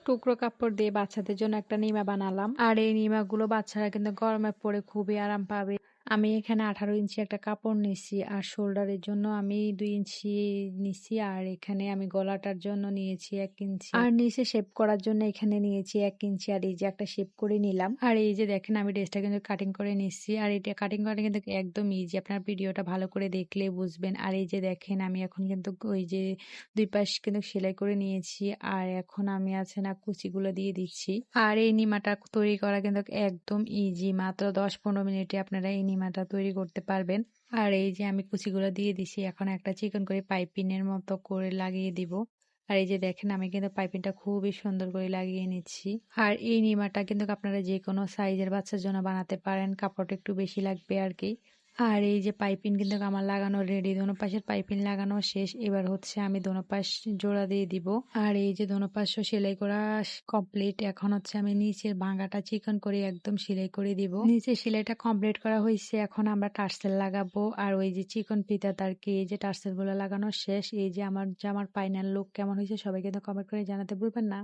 টুকরো কাপড় দিয়ে বাচ্চাদের জন্য একটা নিমা বানালাম। আর এই নিমাগুলো বাচ্চারা কিন্তু গরমে পড়ে খুবই আরাম পাবে। আমি এখানে 18 ইঞ্চি একটা কাপড় নিছি আর শোল্ডারের জন্য আমি 2 ইঞ্চি নিছি আর এখানে আমি গলাটার জন্য নিয়েছি 1 ইঞ্চি আর নিচে শেপ করার জন্য এখানে নিয়েছি 1 ইঞ্চি আর এই যে একটা শেপ করে নিলাম। আর এই যে দেখেন আমি ড্রেসটা কিন্তু কাটিং করে নিচ্ছি আর এটা কাটিং করাটা কিন্তু একদম ইজি, আপনার ভিডিওটা ভালো করে দেখলে বুঝবেন। আর এই যে দেখেন আমি এখন কিন্তু ওই যে 2 পাশ কিন্তু সেলাই করে নিয়েছি আর এখন আমি আছে না কুচিগুলো দিয়ে দিচ্ছি। আর এই নিমাটা তৈরি করা কিন্তু একদম ইজি, মাত্র 10-15 মিনিটে আপনারা এই নিমাটা তৈরি করতে পারবেন। আর এই যে আমি কুচিগুলো দিয়ে দিছি, এখন একটা চিকন করে পাইপিনের মতো করে লাগিয়ে দিব। আর এই যে দেখেন আমি কিন্তু পাইপিংটা খুবই সুন্দর করে লাগিয়ে নিচ্ছি। আর এই নিমাটা কিন্তু আপনারা যে কোনো সাইজের বাচ্চার জন্য বানাতে পারেন, কাপড়টা একটু বেশি লাগবে আর কি। আর এই যে পাইপিং কিন্তু আমার লাগানো রেডি, দোনো পাশের পাইপিং লাগানো শেষ। এবার হচ্ছে আমি দোনো পাশ জোড়া দিয়ে দিব। আর এই যে দোনো পাশও সেলাই করা কমপ্লিট। এখন হচ্ছে আমি নিচের ভাঙাটা চিকন করে একদম সেলাই করে দিব। নিচে সেলাইটা কমপ্লিট করা হয়েছে, এখন আমরা টার্সেল লাগাবো। আর ওই যে চিকন ফিতা তার কি এই যে টার্সেল গুলো লাগানো শেষ। এই যে আমার জামার ফাইনাল লুক কেমন হয়েছে সবাই কিন্তু কমেন্ট করে জানাতে ভুলবেন না।